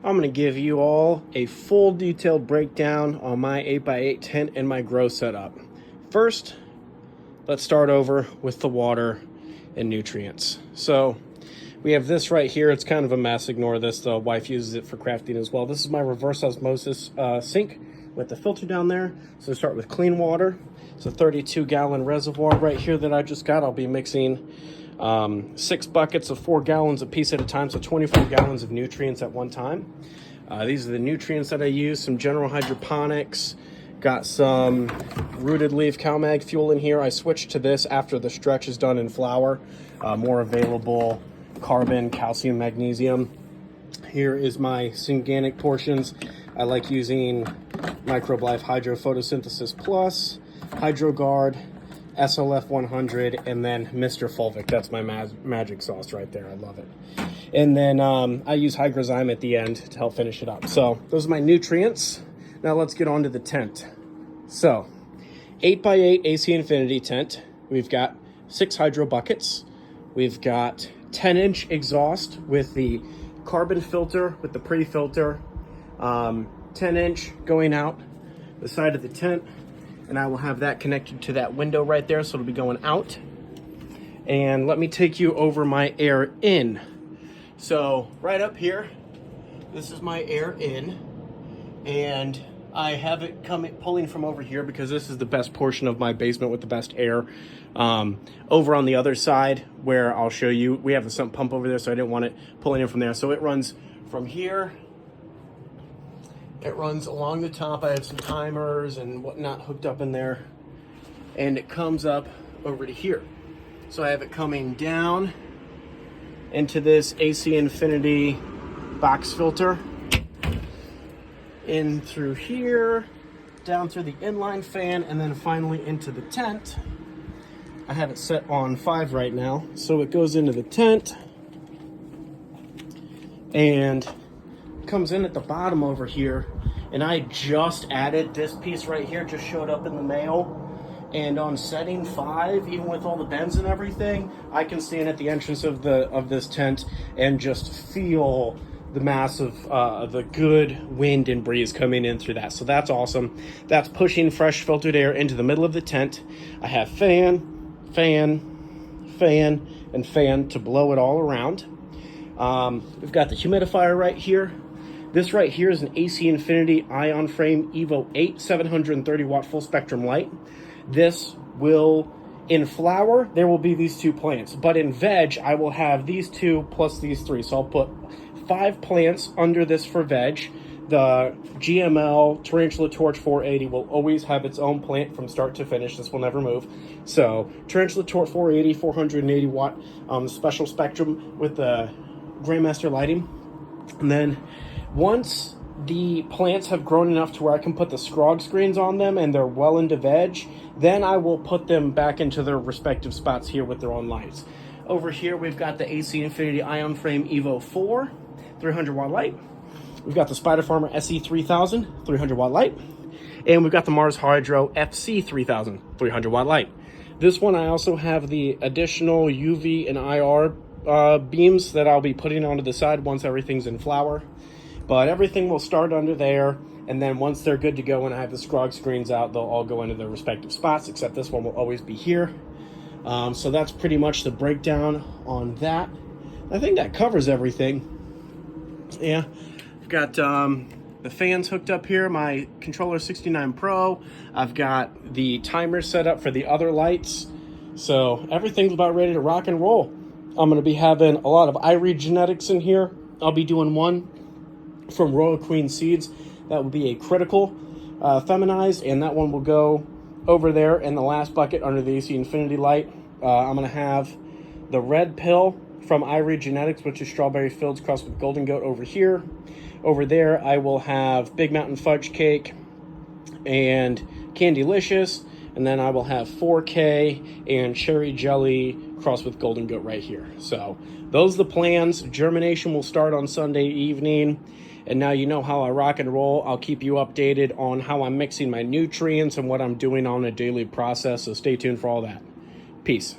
I'm going to give you all a full detailed breakdown on my 8x8 tent and my grow setup. First, let's start over with the water and nutrients. So we have this right here. It's kind of a mess. Ignore this. The wife uses it for crafting as well. This is my reverse osmosis sink with the filter down there. So start with clean water. It's a 32-gallon reservoir right here that I just got. I'll be mixing 6 buckets of 4 gallons a piece at a time, so 24 gallons of nutrients at one time. These are the nutrients that I use. Some General Hydroponics. Got some Rooted Leaf CalMag fuel in here. I switched to this after the stretch is done in flour. More available carbon, calcium, magnesium. Here is my Synganic portions. I like using Microbe Life Hydro Photosynthesis Plus, HydroGuard, SLF 100, and then Mr. Fulvic. That's my magic sauce right there. I love it. And then I use Hygrozyme at the end to help finish it up. So those are my nutrients. Now let's get on to the tent. So 8x8 AC Infinity tent. We've got 6 hydro buckets. We've got 10-inch exhaust with the carbon filter, with the pre-filter. 10-inch going out the side of the tent. And I will have that connected to that window right there, so it'll be going out. And let me take you over my air in. So right up here, this is my air in, and I have it pulling from over here because this is the best portion of my basement with the best air. Over on the other side, where I'll show you, we have the sump pump over there, so I didn't want it pulling in from there. So it runs from here. It runs along the top. I have some timers and whatnot hooked up in there. And it comes up over to here. So I have it coming down into this AC Infinity box filter. In through here, down through the inline fan, and then finally into the tent. I have it set on 5 right now. So it goes into the tent and comes in at the bottom over here. And I just added this piece right here, just showed up in the mail. And on setting 5, even with all the bends and everything, I can stand at the entrance of this tent and just feel the massive, the good wind and breeze coming in through that. So that's awesome. That's pushing fresh filtered air into the middle of the tent. I have fan, fan, fan, and fan to blow it all around. We've got the humidifier right here. This right here is an AC Infinity Ion Frame Evo 8 730 watt full spectrum light. This will, in flower, there will be these 2 plants, but in veg, I will have these 2 plus these 3. So I'll put 5 plants under this for veg. The GML Tarantula Torch 480 will always have its own plant from start to finish. This will never move. So Tarantula Torch 480, 480 watt special spectrum with the Grandmaster lighting. And then once the plants have grown enough to where I can put the scrog screens on them and they're well into veg, then I will put them back into their respective spots here with their own lights. Over here, we've got the AC Infinity Ion Frame Evo 4, 300 watt light. We've got the Spider Farmer SE 3000, 300 watt light. And we've got the Mars Hydro FC 3000, 300 watt light. This one, I also have the additional UV and IR beams that I'll be putting onto the side once everything's in flower. But everything will start under there, and then once they're good to go and I have the scrog screens out, they'll all go into their respective spots, except this one will always be here. So that's pretty much the breakdown on that. I think that covers everything. Yeah, I've got the fans hooked up here, my Controller 69 Pro. I've got the timer set up for the other lights. So everything's about ready to rock and roll. I'm going to be having a lot of iRead genetics in here. I'll be doing one from Royal Queen Seeds. That will be a critical feminized, and that one will go over there in the last bucket under the AC Infinity light. I'm going to have the red pill from iRead Genetics, which is Strawberry Fields crossed with Golden Goat over here. Over there, I will have Big Mountain Fudge Cake and Candylicious, and then I will have 4K and Cherry Jelly crossed with Golden Goat right here. So those are the plans. Germination will start on Sunday evening. And now you know how I rock and roll. I'll keep you updated on how I'm mixing my nutrients and what I'm doing on a daily process. So stay tuned for all that. Peace.